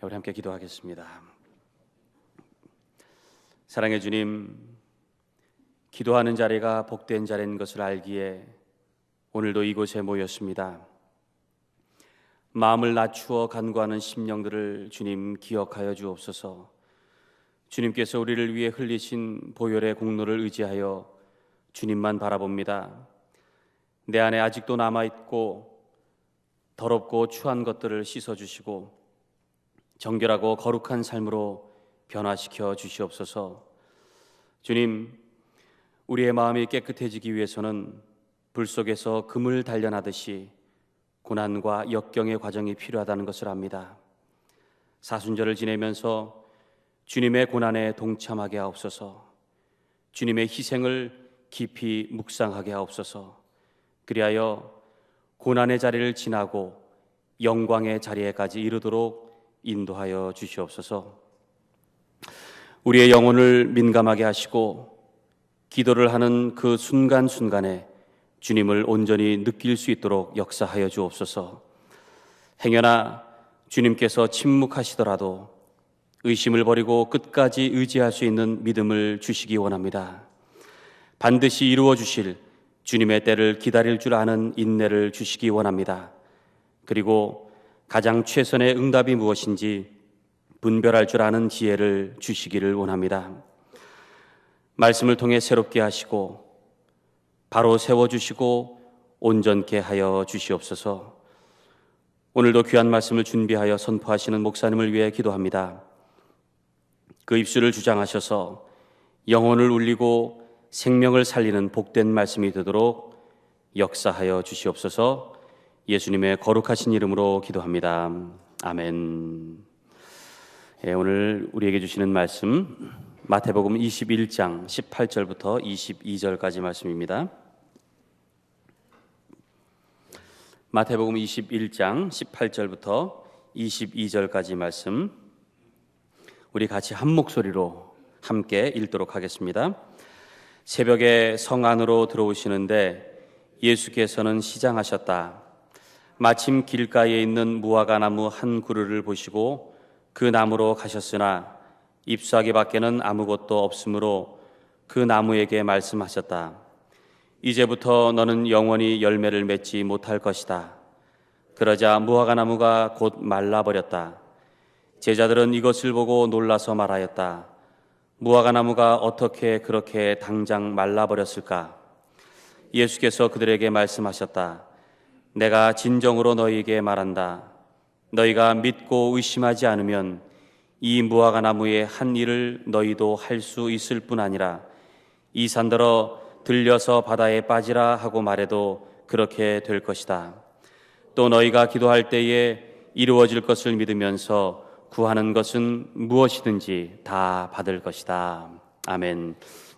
우리 함께 기도하겠습니다. 사랑의 주님, 기도하는 자리가 복된 자리인 것을 알기에 오늘도 이곳에 모였습니다. 마음을 낮추어 간구하는 심령들을 주님 기억하여 주옵소서. 주님께서 우리를 위해 흘리신 보혈의 공로를 의지하여 주님만 바라봅니다. 내 안에 아직도 남아있고 더럽고 추한 것들을 씻어주시고 정결하고 거룩한 삶으로 변화시켜 주시옵소서. 주님, 우리의 마음이 깨끗해지기 위해서는 불 속에서 금을 단련하듯이 고난과 역경의 과정이 필요하다는 것을 압니다. 사순절을 지내면서 주님의 고난에 동참하게 하옵소서. 주님의 희생을 깊이 묵상하게 하옵소서. 그리하여 고난의 자리를 지나고 영광의 자리에까지 이르도록 인도하여 주시옵소서. 우리의 영혼을 민감하게 하시고 기도를 하는 그 순간순간에 주님을 온전히 느낄 수 있도록 역사하여 주옵소서. 행여나 주님께서 침묵하시더라도 의심을 버리고 끝까지 의지할 수 있는 믿음을 주시기 원합니다. 반드시 이루어 주실 주님의 때를 기다릴 줄 아는 인내를 주시기 원합니다. 그리고 가장 최선의 응답이 무엇인지 분별할 줄 아는 지혜를 주시기를 원합니다. 말씀을 통해 새롭게 하시고 바로 세워주시고 온전케 하여 주시옵소서. 오늘도 귀한 말씀을 준비하여 선포하시는 목사님을 위해 기도합니다. 그 입술을 주장하셔서 영혼을 울리고 생명을 살리는 복된 말씀이 되도록 역사하여 주시옵소서. 예수님의 거룩하신 이름으로 기도합니다. 아멘. 오늘 우리에게 주시는 말씀 마태복음 21장 18절부터 22절까지 말씀입니다. 마태복음 21장 18절부터 22절까지 말씀 우리 같이 한 목소리로 함께 읽도록 하겠습니다. 새벽에 성 안으로 들어오시는데 예수께서는 시장하셨다. 마침 길가에 있는 무화과 나무 한 그루를 보시고 그 나무로 가셨으나 잎사귀 밖에는 아무것도 없으므로 그 나무에게 말씀하셨다. 이제부터 너는 영원히 열매를 맺지 못할 것이다. 그러자 무화과 나무가 곧 말라버렸다. 제자들은 이것을 보고 놀라서 말하였다. 무화과 나무가 어떻게 그렇게 당장 말라버렸을까? 예수께서 그들에게 말씀하셨다. 내가 진정으로 너희에게 말한다. 너희가 믿고 의심하지 않으면 이 무화과 나무의 한 일을 너희도 할 수 있을 뿐 아니라 이 산더러 들려서 바다에 빠지라 하고 말해도 그렇게 될 것이다. 또 너희가 기도할 때에 이루어질 것을 믿으면서 구하는 것은 무엇이든지 다 받을 것이다. 아멘.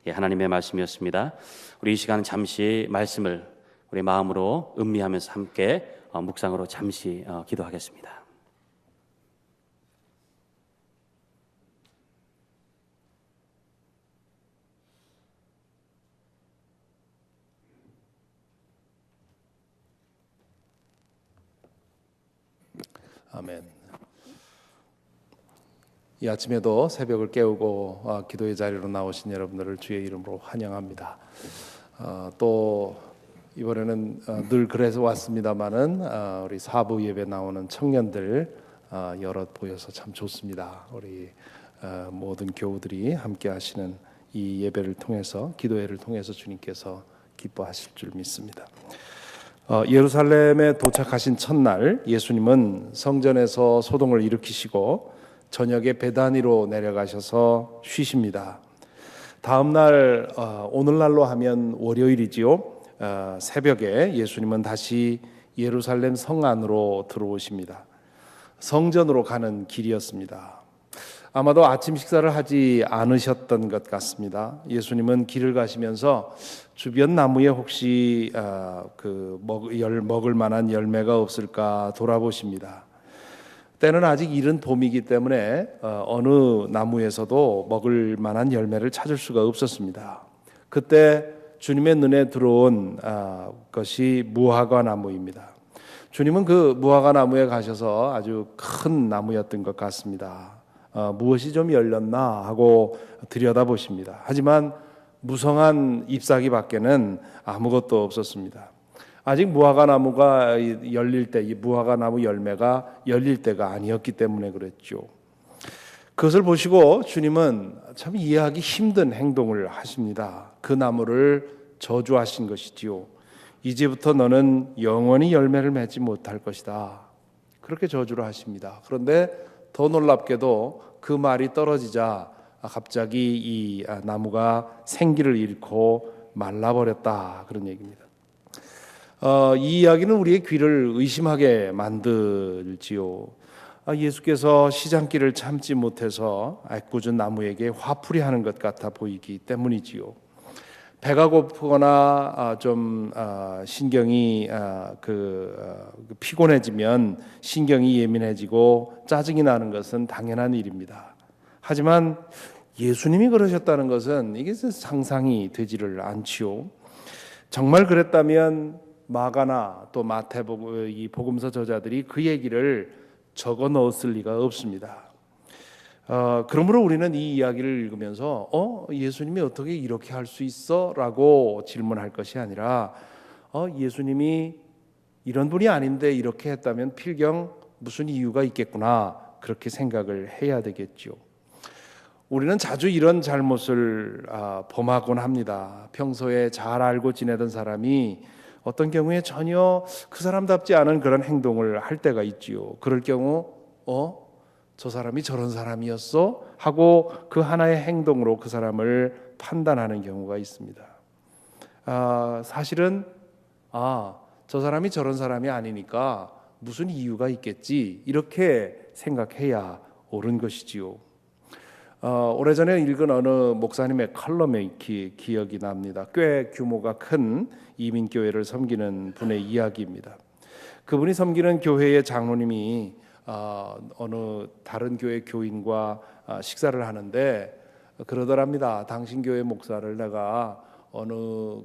하나님의 말씀이었습니다. 우리 이 시간 잠시 말씀을 우리 마음으로 음미하면서 함께 묵상으로 잠시 기도하겠습니다. 아멘. 이 아침에도 새벽을 깨우고 기도의 자리로 나오신 여러분들을 주의 이름으로 환영합니다. 또 이번에는 늘 그래서 왔습니다마는 우리 사부 예배 나오는 청년들 여럿 보여서 참 좋습니다. 우리 모든 교우들이 함께 하시는 이 예배를 통해서 기도회를 통해서 주님께서 기뻐하실 줄 믿습니다. 예루살렘에 도착하신 첫날 예수님은 성전에서 소동을 일으키시고 저녁에 베다니로 내려가셔서 쉬십니다. 다음 날 오늘날로 하면 월요일이지요. 새벽에 예수님은 다시 예루살렘 성 안으로 들어오십니다. 성전으로 가는 길이었습니다. 아마도 아침 식사를 하지 않으셨던 것 같습니다. 예수님은 길을 가시면서 주변 나무에 혹시 먹을 만한 열매가 없을까 돌아보십니다. 때는 아직 이른 봄이기 때문에 어느 나무에서도 먹을 만한 열매를 찾을 수가 없었습니다. 그때 주님의 눈에 들어온 것이 무화과 나무입니다. 주님은 그 무화과 나무에 가셔서 아주 큰 나무였던 것 같습니다. 무엇이 좀 열렸나 하고 들여다보십니다. 하지만 무성한 잎사귀 밖에는 아무것도 없었습니다. 아직 무화과 나무가 열릴 때, 이 무화과 나무 열매가 열릴 때가 아니었기 때문에 그랬죠. 그것을 보시고 주님은 참 이해하기 힘든 행동을 하십니다. 그 나무를 저주하신 것이지요. 이제부터 너는 영원히 열매를 맺지 못할 것이다. 그렇게 저주를 하십니다. 그런데 더 놀랍게도 그 말이 떨어지자 갑자기 이 나무가 생기를 잃고 말라버렸다. 그런 얘기입니다. 이 이야기는 우리의 귀를 의심하게 만들지요. 예수께서 시장길을 참지 못해서 애꿎은 나무에게 화풀이하는 것 같아 보이기 때문이지요. 배가 고프거나 좀 신경이 피곤해지면 신경이 예민해지고 짜증이 나는 것은 당연한 일입니다. 하지만 예수님이 그러셨다는 것은 이게 상상이 되지를 않지요. 정말 그랬다면 마가나 또 마태복음 이 복음서 저자들이 그 얘기를 적어 넣었을 리가 없습니다. 그러므로 우리는 이 이야기를 읽으면서 예수님이 어떻게 이렇게 할 수 있어? 라고 질문할 것이 아니라 예수님이 이런 분이 아닌데 이렇게 했다면 필경 무슨 이유가 있겠구나 그렇게 생각을 해야 되겠죠. 우리는 자주 이런 잘못을 범하곤 합니다. 평소에 잘 알고 지내던 사람이 어떤 경우에 전혀 그 사람답지 않은 그런 행동을 할 때가 있지요. 그럴 경우 저 사람이 저런 사람이었어? 하고 그 하나의 행동으로 그 사람을 판단하는 경우가 있습니다. 사실은 저 사람이 저런 사람이 아니니까 무슨 이유가 있겠지 이렇게 생각해야 옳은 것이지요. 오래전에 읽은 어느 목사님의 칼럼의 기억이 납니다. 꽤 규모가 큰 이민교회를 섬기는 분의 이야기입니다. 그분이 섬기는 교회의 장로님이 어느 다른 교회 교인과 식사를 하는데 그러더랍니다. 당신 교회 목사를 내가 어느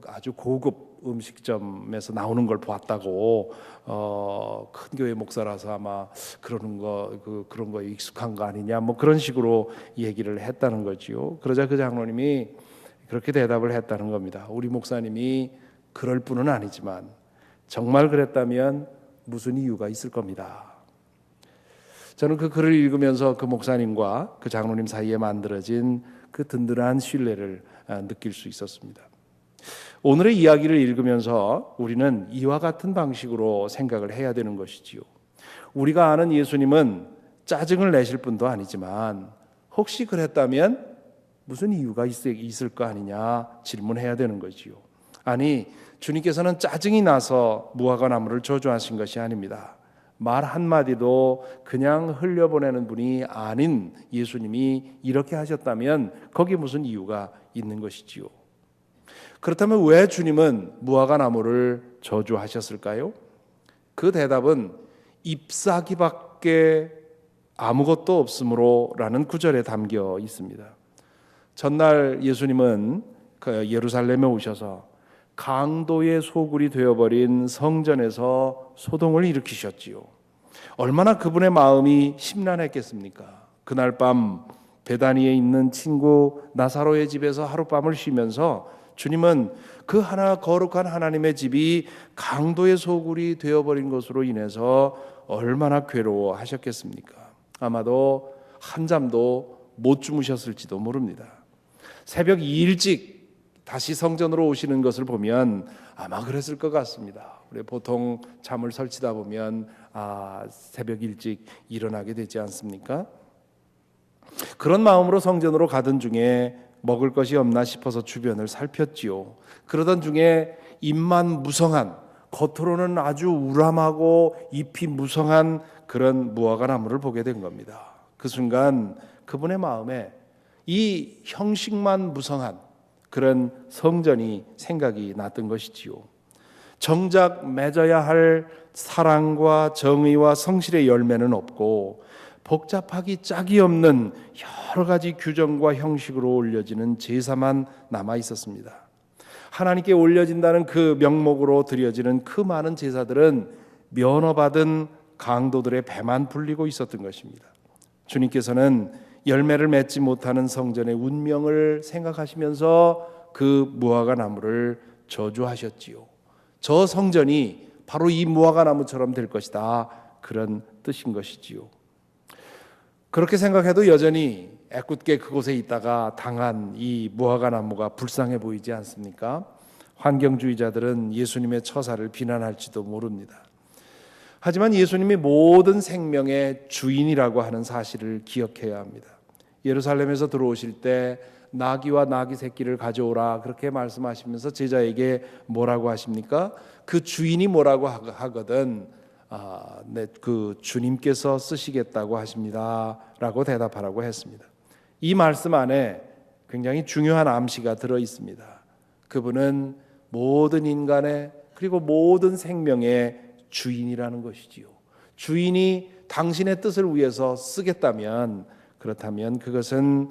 아주 고급 음식점에서 나오는 걸 봤다고 큰 교회 목사라서 아마 그런 거에 익숙한 거 아니냐 뭐 그런 식으로 얘기를 했다는 거지요. 그러자 그 장로님이 그렇게 대답을 했다는 겁니다. 우리 목사님이 그럴 뿐은 아니지만 정말 그랬다면 무슨 이유가 있을 겁니다. 저는 그 글을 읽으면서 그 목사님과 그 장로님 사이에 만들어진 그 든든한 신뢰를 느낄 수 있었습니다. 오늘의 이야기를 읽으면서 우리는 이와 같은 방식으로 생각을 해야 되는 것이지요. 우리가 아는 예수님은 짜증을 내실 분도 아니지만 혹시 그랬다면 무슨 이유가 있을 거 아니냐 질문해야 되는 거지요. 아니, 주님께서는 짜증이 나서 무화과 나무를 저주하신 것이 아닙니다. 말 한마디도 그냥 흘려보내는 분이 아닌 예수님이 이렇게 하셨다면 거기에 무슨 이유가 있는 것이지요. 그렇다면 왜 주님은 무화과 나무를 저주하셨을까요? 그 대답은 잎사귀밖에 아무것도 없으므로 라는 구절에 담겨 있습니다. 전날 예수님은 예루살렘에 오셔서 강도의 소굴이 되어버린 성전에서 소동을 일으키셨지요. 얼마나 그분의 마음이 심란했겠습니까? 그날 밤 베다니에 있는 친구 나사로의 집에서 하룻밤을 쉬면서 주님은 그 하나 거룩한 하나님의 집이 강도의 소굴이 되어버린 것으로 인해서 얼마나 괴로워하셨겠습니까? 아마도 한잠도 못 주무셨을지도 모릅니다. 새벽 일찍 다시 성전으로 오시는 것을 보면 아마 그랬을 것 같습니다. 우리 보통 잠을 설치다 보면 새벽 일찍 일어나게 되지 않습니까? 그런 마음으로 성전으로 가던 중에 먹을 것이 없나 싶어서 주변을 살폈지요. 그러던 중에 잎만 무성한, 겉으로는 아주 우람하고 잎이 무성한 그런 무화과 나무를 보게 된 겁니다. 그 순간 그분의 마음에 이 형식만 무성한 그런 성전이 생각이 났던 것이지요. 정작 맺어야 할 사랑과 정의와 성실의 열매는 없고 복잡하기 짝이 없는 여러 가지 규정과 형식으로 올려지는 제사만 남아 있었습니다. 하나님께 올려진다는 그 명목으로 드려지는 그 많은 제사들은 면허받은 강도들의 배만 불리고 있었던 것입니다. 주님께서는 열매를 맺지 못하는 성전의 운명을 생각하시면서 그 무화과 나무를 저주하셨지요. 저 성전이 바로 이 무화과 나무처럼 될 것이다, 그런 뜻인 것이지요. 그렇게 생각해도 여전히 애꿎게 그곳에 있다가 당한 이 무화과 나무가 불쌍해 보이지 않습니까? 환경주의자들은 예수님의 처사를 비난할지도 모릅니다. 하지만 예수님이 모든 생명의 주인이라고 하는 사실을 기억해야 합니다. 예루살렘에서 들어오실 때 나귀와 나귀 새끼를 가져오라, 그렇게 말씀하시면서 제자에게 뭐라고 하십니까? 그 주인이 뭐라고 하거든 그 주님께서 쓰시겠다고 하십니다 라고 대답하라고 했습니다. 이 말씀 안에 굉장히 중요한 암시가 들어 있습니다. 그분은 모든 인간의 그리고 모든 생명의 주인이라는 것이지요. 주인이 당신의 뜻을 위해서 쓰겠다면, 그렇다면 그것은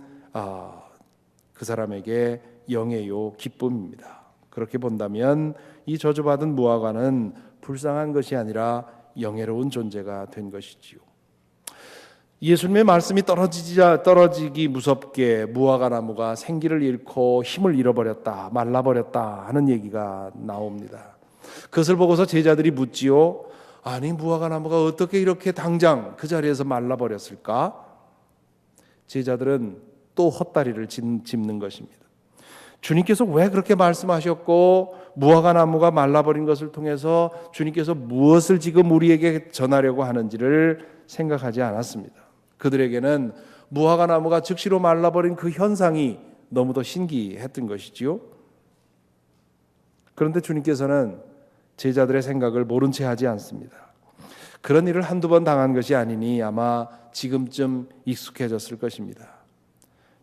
그 사람에게 영예요 기쁨입니다. 그렇게 본다면 이 저주받은 무화과는 불쌍한 것이 아니라 영예로운 존재가 된 것이지요. 예수님의 말씀이 떨어지기 무섭게 무화과 나무가 생기를 잃고 힘을 잃어버렸다, 말라버렸다 하는 얘기가 나옵니다. 그것을 보고서 제자들이 묻지요. 아니, 무화과 나무가 어떻게 이렇게 당장 그 자리에서 말라버렸을까? 제자들은 또 헛다리를 짚는 것입니다. 주님께서 왜 그렇게 말씀하셨고 무화과 나무가 말라버린 것을 통해서 주님께서 무엇을 지금 우리에게 전하려고 하는지를 생각하지 않았습니다. 그들에게는 무화과 나무가 즉시로 말라버린 그 현상이 너무도 신기했던 것이지요. 그런데 주님께서는 제자들의 생각을 모른 채 하지 않습니다. 그런 일을 한두 번 당한 것이 아니니 아마 지금쯤 익숙해졌을 것입니다.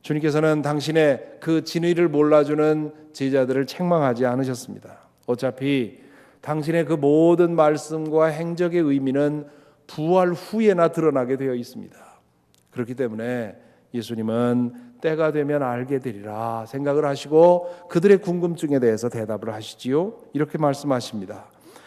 주님께서는 당신의 그 진의를 몰라주는 제자들을 책망하지 않으셨습니다. 어차피 당신의 그 모든 말씀과 행적의 의미는 부활 후에나 드러나게 되어 있습니다. 그렇기 때문에 예수님은 때가 되면 알게 되리라 생각을 하시고 그들의 궁금증에 대해서 대답을 하시지요. 이렇게 말씀하십니다.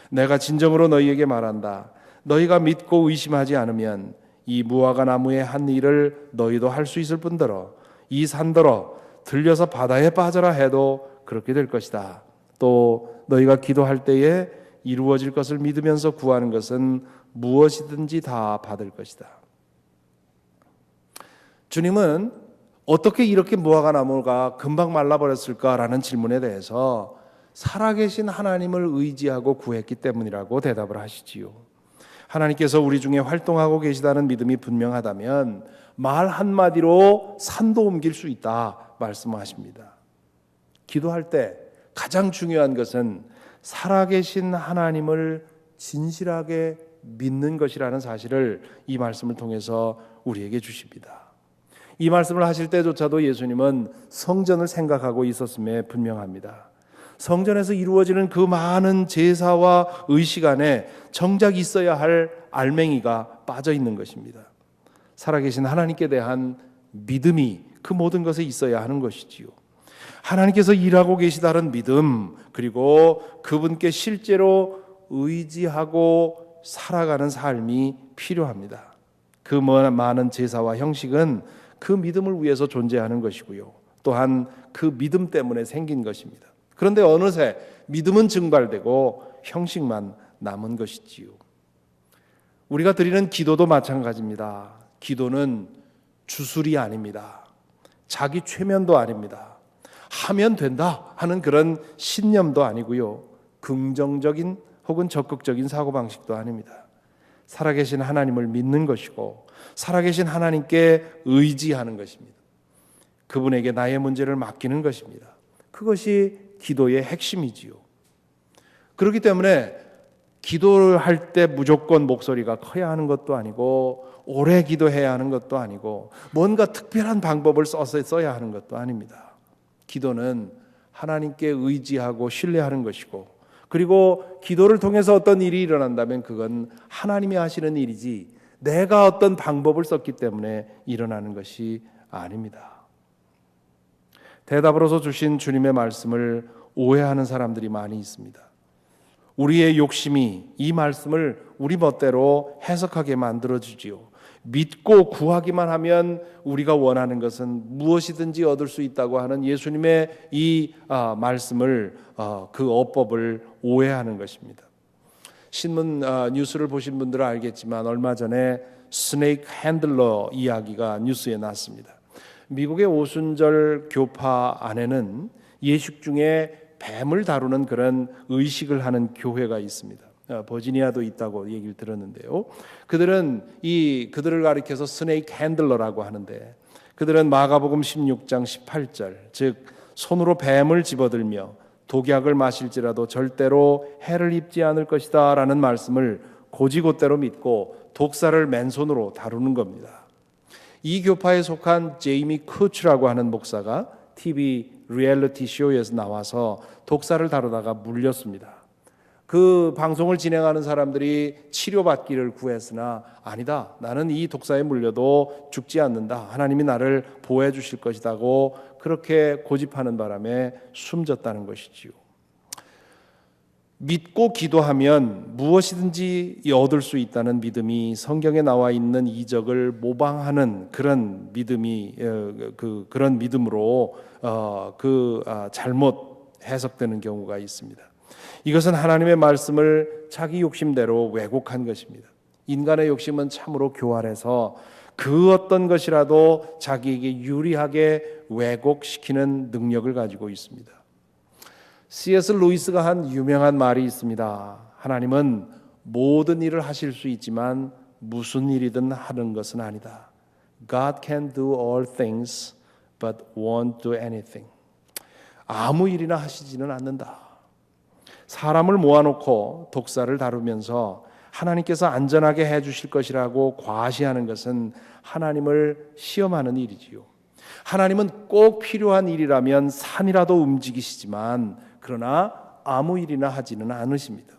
내가 진정으로 너희에게 말한다. 너희가 믿고 의심하지 않으면 이 무화과 나무의 한 일을 너희도 할 수 있을 뿐더러 이 산더러 들려서 바다에 빠져라 해도 그렇게 될 것이다. 또 너희가 기도할 때에 이루어질 것을 믿으면서 구하는 것은 무엇이든지 다 받을 것이다. 주님은 어떻게 이렇게 무화과 나무가 금방 말라버렸을까라는 질문에 대해서 살아계신 하나님을 의지하고 구했기 때문이라고 대답을 하시지요. 하나님께서 우리 중에 활동하고 계시다는 믿음이 분명하다면 말 한마디로 산도 옮길 수 있다 말씀하십니다. 기도할 때 가장 중요한 것은 살아계신 하나님을 진실하게 믿는 것이라는 사실을 이 말씀을 통해서 우리에게 주십니다. 이 말씀을 하실 때조차도 예수님은 성전을 생각하고 있었음에 분명합니다. 성전에서 이루어지는 그 많은 제사와 의식 안에 정작 있어야 할 알맹이가 빠져 있는 것입니다. 살아계신 하나님께 대한 믿음이 그 모든 것에 있어야 하는 것이지요. 하나님께서 일하고 계시다는 믿음, 그리고 그분께 실제로 의지하고 살아가는 삶이 필요합니다. 그 많은 제사와 형식은 그 믿음을 위해서 존재하는 것이고요. 또한 그 믿음 때문에 생긴 것입니다. 그런데 어느새 믿음은 증발되고 형식만 남은 것이지요. 우리가 드리는 기도도 마찬가지입니다. 기도는 주술이 아닙니다. 자기 최면도 아닙니다. 하면 된다 하는 그런 신념도 아니고요. 긍정적인 혹은 적극적인 사고방식도 아닙니다. 살아계신 하나님을 믿는 것이고 살아계신 하나님께 의지하는 것입니다. 그분에게 나의 문제를 맡기는 것입니다. 그것이 기도의 핵심이지요. 그렇기 때문에 기도를 할 때 무조건 목소리가 커야 하는 것도 아니고 오래 기도해야 하는 것도 아니고 뭔가 특별한 방법을 써야 하는 것도 아닙니다. 기도는 하나님께 의지하고 신뢰하는 것이고, 그리고 기도를 통해서 어떤 일이 일어난다면 그건 하나님이 하시는 일이지 내가 어떤 방법을 썼기 때문에 일어나는 것이 아닙니다. 대답으로서 주신 주님의 말씀을 오해하는 사람들이 많이 있습니다. 우리의 욕심이 이 말씀을 우리 멋대로 해석하게 만들어주지요. 믿고 구하기만 하면 우리가 원하는 것은 무엇이든지 얻을 수 있다고 하는 예수님의 이 말씀을, 그 어법을 오해하는 것입니다. 신문 뉴스를 보신 분들은 알겠지만 얼마 전에 스네이크 핸들러 이야기가 뉴스에 났습니다. 미국의 오순절 교파 안에는 예식 중에 뱀을 다루는 그런 의식을 하는 교회가 있습니다. 버지니아도 있다고 얘기를 들었는데요. 그들을 가리켜서 스네이크 핸들러라고 하는데, 그들은 마가복음 16장 18절, 즉 손으로 뱀을 집어들며 독약을 마실지라도 절대로 해를 입지 않을 것이다 라는 말씀을 고지곳대로 믿고 독사를 맨손으로 다루는 겁니다. 이 교파에 속한 제이미 쿠츠라고 하는 목사가 TV 리얼리티 쇼에서 나와서 독사를 다루다가 물렸습니다. 그 방송을 진행하는 사람들이 치료받기를 구했으나 아니다, 나는 이 독사에 물려도 죽지 않는다, 하나님이 나를 보호해 주실 것이다고 그렇게 고집하는 바람에 숨졌다는 것이지요. 믿고 기도하면 무엇이든지 얻을 수 있다는 믿음이 성경에 나와 있는 이적을 모방하는 그런 믿음이 그런 믿음으로 잘못 해석되는 경우가 있습니다. 이것은 하나님의 말씀을 자기 욕심대로 왜곡한 것입니다. 인간의 욕심은 참으로 교활해서 그 어떤 것이라도 자기에게 유리하게 왜곡시키는 능력을 가지고 있습니다. C.S. 루이스가 한 유명한 말이 있습니다. 하나님은 모든 일을 하실 수 있지만 무슨 일이든 하는 것은 아니다. God can do all things but won't do anything. 아무 일이나 하시지는 않는다. 사람을 모아놓고 독사를 다루면서 하나님께서 안전하게 해주실 것이라고 과시하는 것은 하나님을 시험하는 일이지요. 하나님은 꼭 필요한 일이라면 산이라도 움직이시지만 그러나 아무 일이나 하지는 않으십니다.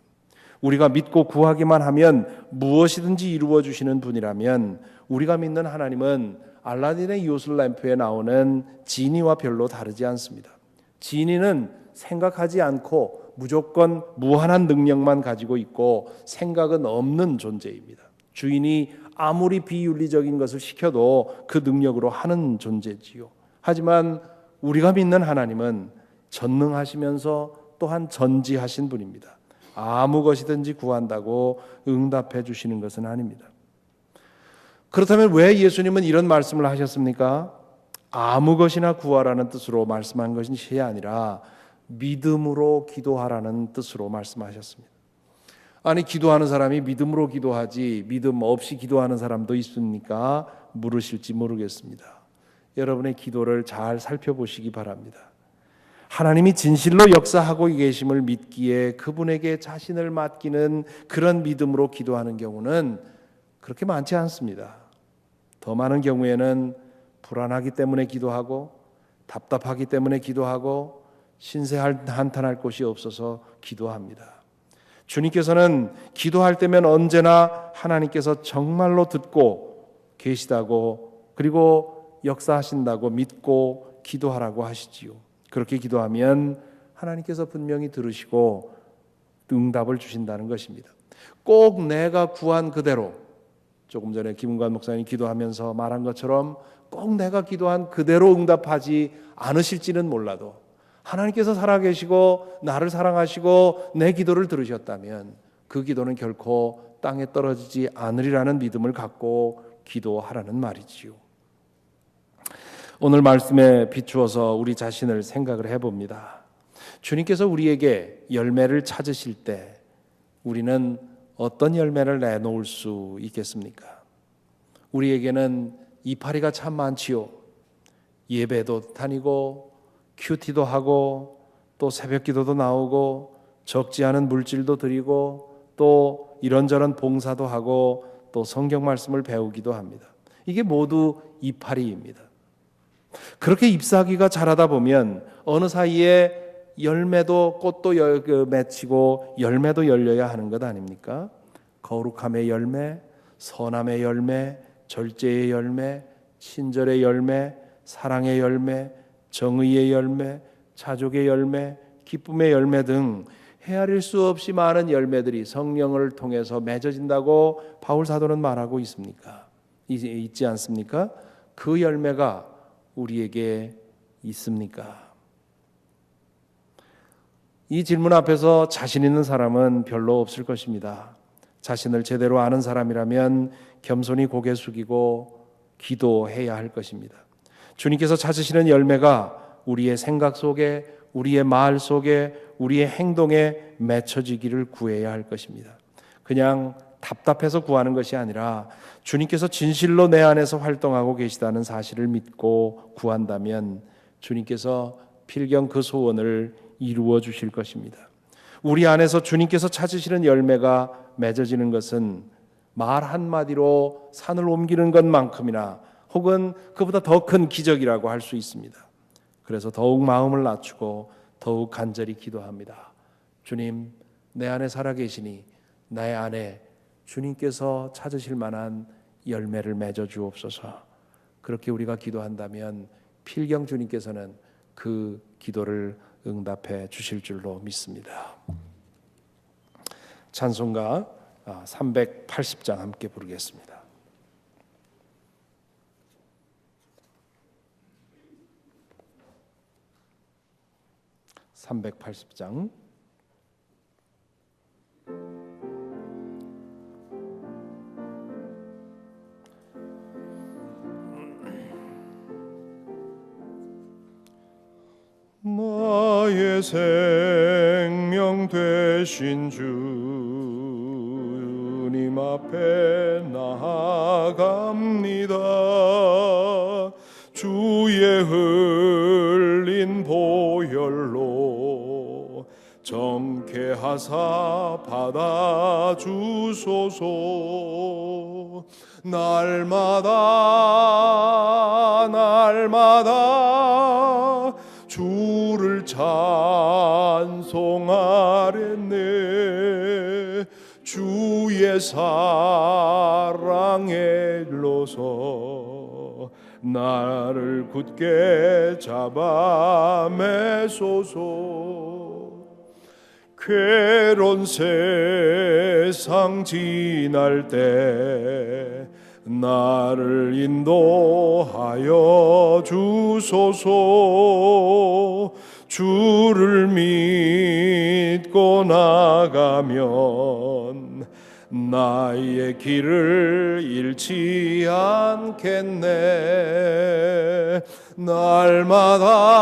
우리가 믿고 구하기만 하면 무엇이든지 이루어 주시는 분이라면 우리가 믿는 하나님은 알라딘의 요술램프에 나오는 지니와 별로 다르지 않습니다. 지니는 생각하지 않고 무조건 무한한 능력만 가지고 있고 생각은 없는 존재입니다. 주인이 아무리 비윤리적인 것을 시켜도 그 능력으로 하는 존재지요. 하지만 우리가 믿는 하나님은 전능하시면서 또한 전지하신 분입니다. 아무 것이든지 구한다고 응답해 주시는 것은 아닙니다. 그렇다면 왜 예수님은 이런 말씀을 하셨습니까? 아무 것이나 구하라는 뜻으로 말씀한 것이 아니라 믿음으로 기도하라는 뜻으로 말씀하셨습니다. 아니, 기도하는 사람이 믿음으로 기도하지 믿음 없이 기도하는 사람도 있습니까? 물으실지 모르겠습니다. 여러분의 기도를 잘 살펴보시기 바랍니다. 하나님이 진실로 역사하고 계심을 믿기에 그분에게 자신을 맡기는 그런 믿음으로 기도하는 경우는 그렇게 많지 않습니다. 더 많은 경우에는 불안하기 때문에 기도하고 답답하기 때문에 기도하고 신세 한탄할 곳이 없어서 기도합니다. 주님께서는 기도할 때면 언제나 하나님께서 정말로 듣고 계시다고 그리고 역사하신다고 믿고 기도하라고 하시지요. 그렇게 기도하면 하나님께서 분명히 들으시고 응답을 주신다는 것입니다. 꼭 내가 구한 그대로, 조금 전에 김은관 목사님이 기도하면서 말한 것처럼 꼭 내가 기도한 그대로 응답하지 않으실지는 몰라도 하나님께서 살아계시고 나를 사랑하시고 내 기도를 들으셨다면 그 기도는 결코 땅에 떨어지지 않으리라는 믿음을 갖고 기도하라는 말이지요. 오늘 말씀에 비추어서 우리 자신을 생각을 해봅니다. 주님께서 우리에게 열매를 찾으실 때 우리는 어떤 열매를 내놓을 수 있겠습니까? 우리에게는 이파리가 참 많지요. 예배도 다니고 큐티도 하고 또 새벽기도도 나오고 적지 않은 물질도 드리고 또 이런저런 봉사도 하고 또 성경 말씀을 배우기도 합니다. 이게 모두 이파리입니다. 그렇게 잎사귀가 자라다 보면 어느 사이에 열매도 꽃도 맺히고 열매도 열려야 하는 것 아닙니까? 거룩함의 열매, 선함의 열매, 절제의 열매, 친절의 열매, 사랑의 열매, 정의의 열매, 자족의 열매, 기쁨의 열매 등 헤아릴 수 없이 많은 열매들이 성령을 통해서 맺어진다고 바울 사도는 말하고 있지 않습니까? 그 열매가 우리에게 있습니까? 이 질문 앞에서 자신 있는 사람은 별로 없을 것입니다. 자신을 제대로 아는 사람이라면 겸손히 고개 숙이고 기도해야 할 것입니다. 주님께서 찾으시는 열매가 우리의 생각 속에, 우리의 말 속에, 우리의 행동에 맺혀지기를 구해야 할 것입니다. 그냥 답답해서 구하는 것이 아니라 주님께서 진실로 내 안에서 활동하고 계시다는 사실을 믿고 구한다면 주님께서 필경 그 소원을 이루어 주실 것입니다. 우리 안에서 주님께서 찾으시는 열매가 맺어지는 것은 말 한마디로 산을 옮기는 것만큼이나 혹은 그보다 더 큰 기적이라고 할 수 있습니다. 그래서 더욱 마음을 낮추고 더욱 간절히 기도합니다. 주님, 내 안에 살아계시니 내 안에 주님께서 찾으실 만한 열매를 맺어 주옵소서. 그렇게 우리가 기도한다면 필경 주님께서는 그 기도를 응답해 주실 줄로 믿습니다. 찬송가 380장 함께 부르겠습니다. (380장) 나의 생명 되신 주님 앞에 나아갑니다. 주의 흘린 보혈로 정케하사 받아주소서. 날마다 주를 찬송하랬네. 주의 사랑에 일러서 나를 굳게 잡아 매소서. 괴로운 세상 지날 때 나를 인도하여 주소서. 주를 믿고 나가면 나의 길을 잃지 않겠네. 날마다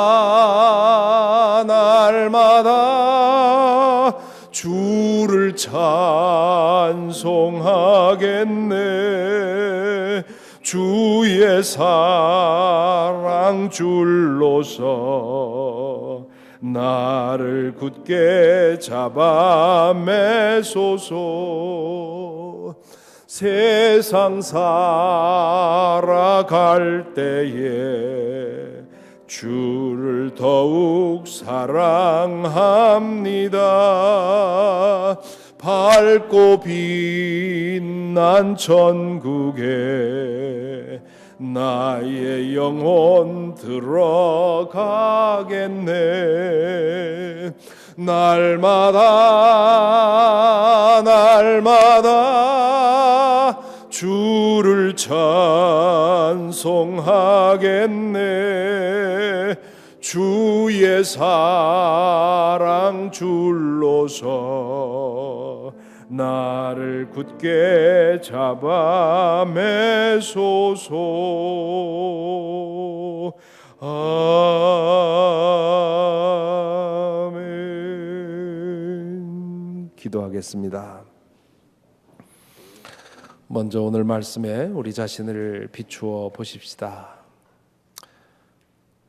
주를 찬송하겠네. 주의 사랑 줄로서 나를 굳게 잡아 매소서. 세상 살아갈 때에 주를 더욱 사랑합니다. 밝고 빛난 천국에 나의 영혼 들어가겠네. 날마다 주를 찬송하겠네. 주의 사랑 줄로서 나를 굳게 잡아 매소서. 아멘. 기도하겠습니다. 먼저 오늘 말씀에 우리 자신을 비추어 보십시다.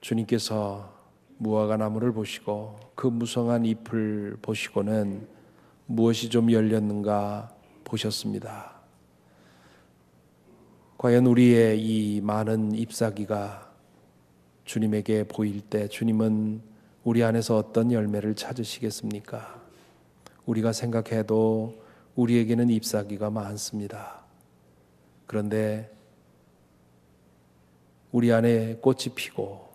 주님께서 무화과 나무를 보시고 그 무성한 잎을 보시고는 무엇이 좀 열렸는가 보셨습니다. 과연 우리의 이 많은 잎사귀가 주님에게 보일 때 주님은 우리 안에서 어떤 열매를 찾으시겠습니까? 우리가 생각해도 우리에게는 잎사귀가 많습니다. 그런데 우리 안에 꽃이 피고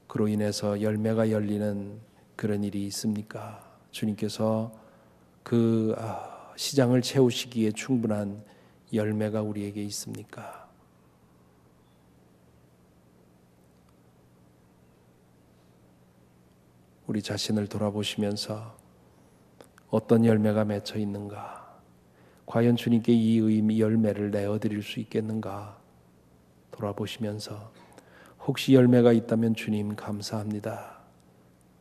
그로 인해서 열매가 열리는 그런 일이 있습니까? 주님께서 그 시장을 채우시기에 충분한 열매가 우리에게 있습니까? 우리 자신을 돌아보시면서 어떤 열매가 맺혀 있는가? 과연 주님께 이 열매를 내어드릴 수 있겠는가? 돌아보시면서 혹시 열매가 있다면 주님 감사합니다.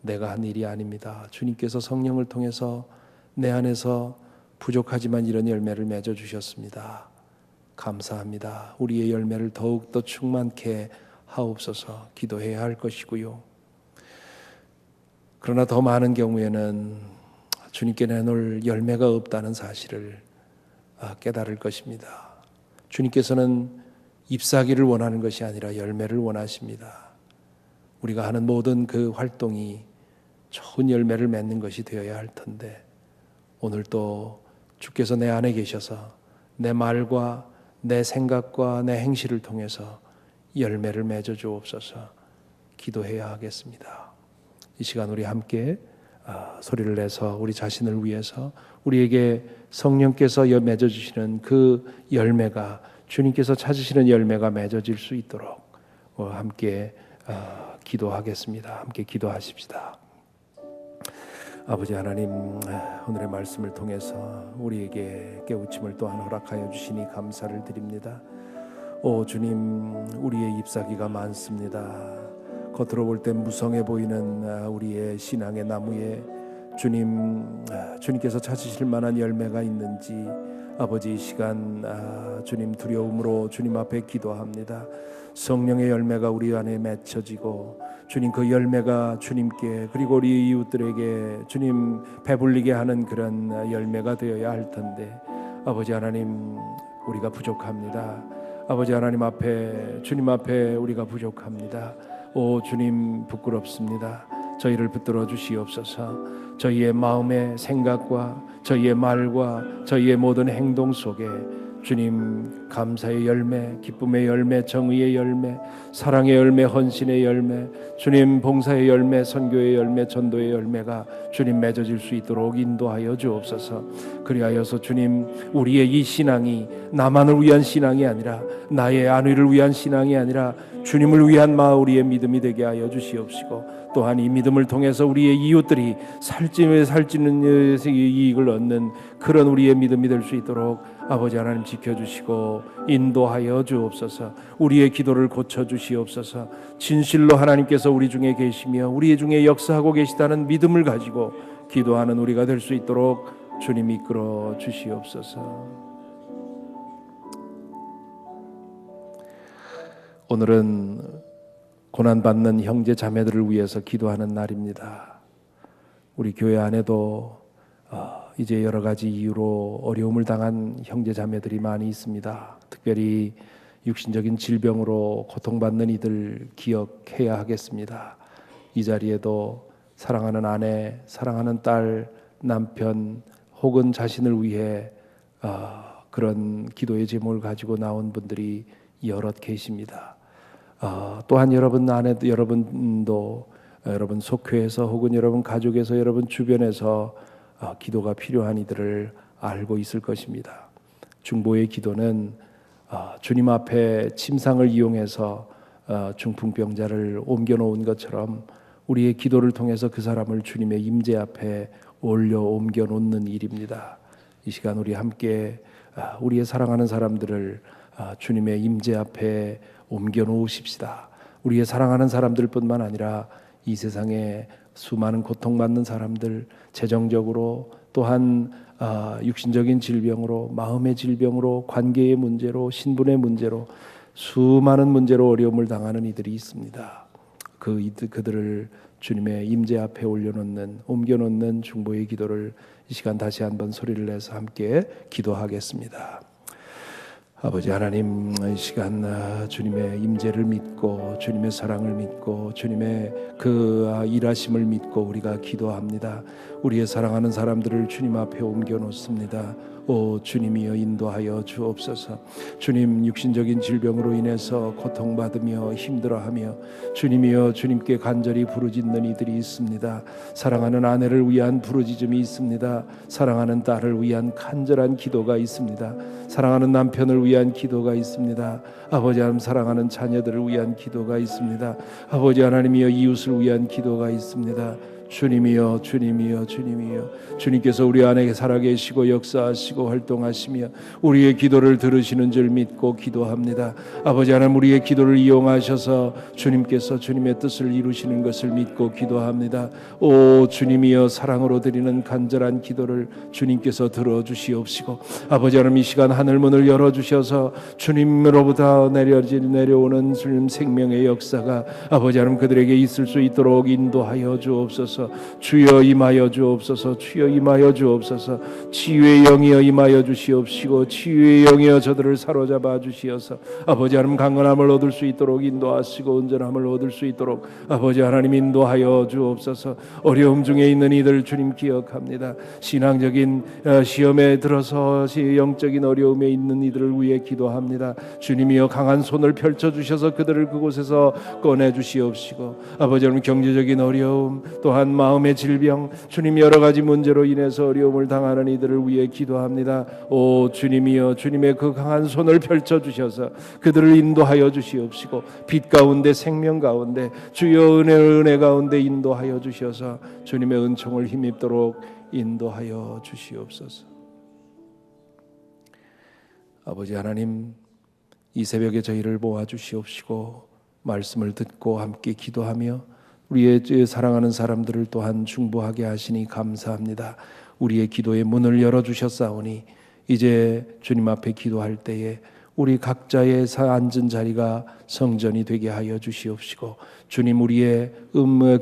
내가 한 일이 아닙니다. 주님께서 성령을 통해서 내 안에서 부족하지만 이런 열매를 맺어 주셨습니다. 감사합니다. 우리의 열매를 더욱더 충만케 하옵소서 기도해야 할 것이고요. 그러나 더 많은 경우에는 주님께 내놓을 열매가 없다는 사실을 깨달을 것입니다. 주님께서는 잎사귀를 원하는 것이 아니라 열매를 원하십니다. 우리가 하는 모든 그 활동이 좋은 열매를 맺는 것이 되어야 할 텐데 오늘 또 주께서 내 안에 계셔서 내 말과 내 생각과 내 행실을 통해서 열매를 맺어 주옵소서 기도해야 하겠습니다. 이 시간 우리 함께 소리를 내서 우리 자신을 위해서 우리에게 성령께서 맺어 주시는 그 열매가 주님께서 찾으시는 열매가 맺어질 수 있도록 함께 기도하겠습니다. 함께 기도하십시다. 아버지 하나님, 오늘의 말씀을 통해서 우리에게 깨우침을 또한 허락하여 주시니 감사를 드립니다. 오 주님, 우리의 잎사귀가 많습니다. 겉으로 볼 때 무성해 보이는 우리의 신앙의 나무에 주님께서 찾으실 만한 열매가 있는지 아버지 이 시간 주님 두려움으로 주님 앞에 기도합니다. 성령의 열매가 우리 안에 맺혀지고 주님 그 열매가 주님께 그리고 우리 이웃들에게 주님 배불리게 하는 그런 열매가 되어야 할 텐데 아버지 하나님 우리가 부족합니다. 아버지 하나님 앞에 주님 앞에 우리가 부족합니다. 오 주님 부끄럽습니다. 저희를 붙들어 주시옵소서. 저희의 마음의 생각과 저희의 말과 저희의 모든 행동 속에 주님 감사의 열매, 기쁨의 열매, 정의의 열매, 사랑의 열매, 헌신의 열매, 주님 봉사의 열매, 선교의 열매, 전도의 열매가 주님 맺어질 수 있도록 인도하여 주옵소서. 그리하여서 주님 우리의 이 신앙이 나만을 위한 신앙이 아니라 나의 안위를 위한 신앙이 아니라 주님을 위한 우리의 믿음이 되게 하여 주시옵시고 또한 이 믿음을 통해서 우리의 이웃들이 살찌는 이익을 얻는 그런 우리의 믿음이 될 수 있도록 아버지 하나님 지켜주시고 인도하여 주옵소서. 우리의 기도를 고쳐주시옵소서. 진실로 하나님께서 우리 중에 계시며 우리 중에 역사하고 계시다는 믿음을 가지고 기도하는 우리가 될 수 있도록 주님 이끌어 주시옵소서. 오늘은 고난받는 형제 자매들을 위해서 기도하는 날입니다. 우리 교회 안에도 이제 여러 가지 이유로 어려움을 당한 형제 자매들이 많이 있습니다. 특별히 육신적인 질병으로 고통받는 이들 기억해야 하겠습니다. 이 자리에도 사랑하는 아내, 사랑하는 딸, 남편 혹은 자신을 위해 그런 기도의 제목을 가지고 나온 분들이 여럿 계십니다. 또한 여러분도 여러분 속회에서 혹은 여러분 가족에서 여러분 주변에서 기도가 필요한 이들을 알고 있을 것입니다. 중보의 기도는 주님 앞에 침상을 이용해서 중풍병자를 옮겨놓은 것처럼 우리의 기도를 통해서 그 사람을 주님의 임재 앞에 옮겨놓는 일입니다. 이 시간 우리 함께 우리의 사랑하는 사람들을 주님의 임재 앞에 옮겨놓으십시다. 우리의 사랑하는 사람들뿐만 아니라 이 세상에 수많은 고통받는 사람들, 재정적으로 또한 육신적인 질병으로, 마음의 질병으로, 관계의 문제로, 신분의 문제로 수많은 문제로 어려움을 당하는 이들이 있습니다. 그들을 주님의 임재 앞에 옮겨놓는 중보의 기도를 이 시간 다시 한번 소리를 내서 함께 기도하겠습니다. 아버지 하나님, 이 시간 주님의 임재를 믿고 주님의 사랑을 믿고 주님의 그 일하심을 믿고 우리가 기도합니다. 우리의 사랑하는 사람들을 주님 앞에 옮겨 놓습니다. 오 주님이여 인도하여 주옵소서. 주님, 육신적인 질병으로 인해서 고통받으며 힘들어하며 주님이여 주님께 간절히 부르짖는 이들이 있습니다. 사랑하는 아내를 위한 부르짖음이 있습니다. 사랑하는 딸을 위한 간절한 기도가 있습니다. 사랑하는 남편을 위한 기도가 있습니다. 아버지 하나님, 사랑하는 자녀들을 위한 기도가 있습니다. 아버지 하나님이여 이웃을 위한 기도가 있습니다. 주님이여 주님이여 주님이여, 주님께서 우리 안에 살아계시고 역사하시고 활동하시며 우리의 기도를 들으시는 줄 믿고 기도합니다. 아버지 하나님, 우리의 기도를 이용하셔서 주님께서 주님의 뜻을 이루시는 것을 믿고 기도합니다. 오 주님이여, 사랑으로 드리는 간절한 기도를 주님께서 들어주시옵시고 아버지 하나님, 이 시간 하늘문을 열어주셔서 주님으로부터 내려오는 주님 생명의 역사가 아버지 하나님 그들에게 있을 수 있도록 인도하여 주옵소서. 주여 임하여 주옵소서. 주여 임하여 주옵소서. 치유의 영이여 임하여 주시옵시고 치유의 영이여 저들을 사로잡아 주시어서 아버지 하나님 강건함을 얻을 수 있도록 인도하시고 온전함을 얻을 수 있도록 아버지 하나님 인도하여 주옵소서. 어려움 중에 있는 이들 주님 기억합니다. 신앙적인 시험에 들어서 영적인 어려움에 있는 이들을 위해 기도합니다. 주님이여 강한 손을 펼쳐 주셔서 그들을 그곳에서 꺼내 주시옵시고 아버지 하나님 경제적인 어려움 또한 마음의 질병 주님 여러 가지 문제로 인해서 어려움을 당하는 이들을 위해 기도합니다. 오 주님이여 주님의 그 강한 손을 펼쳐 주셔서 그들을 인도하여 주시옵시고 빛 가운데 생명 가운데 주여 은혜 가운데 인도하여 주셔서 주님의 은총을 힘입도록 인도하여 주시옵소서. 아버지 하나님, 이 새벽에 저희를 모아 주시옵시고 말씀을 듣고 함께 기도하며 우리의 사랑하는 사람들을 또한 중보하게 하시니 감사합니다. 우리의 기도의 문을 열어주셨사오니 이제 주님 앞에 기도할 때에 우리 각자의 앉은 자리가 성전이 되게 하여 주시옵시고 주님 우리의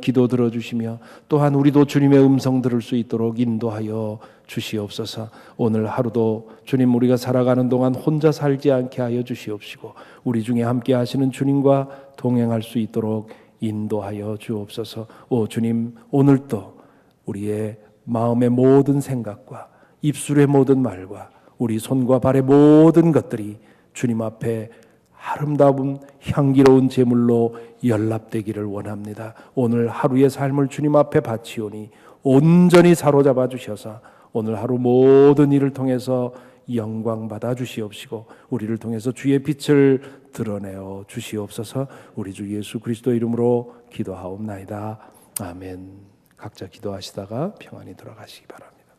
기도 들어주시며 또한 우리도 주님의 음성 들을 수 있도록 인도하여 주시옵소서. 오늘 하루도 주님 우리가 살아가는 동안 혼자 살지 않게 하여 주시옵시고 우리 중에 함께 하시는 주님과 동행할 수 있도록 인도하여 주옵소서. 오 주님, 오늘도 우리의 마음의 모든 생각과 입술의 모든 말과 우리 손과 발의 모든 것들이 주님 앞에 아름다운 향기로운 제물로 연락되기를 원합니다. 오늘 하루의 삶을 주님 앞에 바치오니 온전히 사로잡아 주셔서 오늘 하루 모든 일을 통해서 영광 받아 주시옵시고 우리를 통해서 주의 빛을 드러내어 주시옵소서. 우리 주 예수 그리스도 이름으로 기도하옵나이다. 아멘. 각자 기도하시다가 평안히 돌아가시기 바랍니다.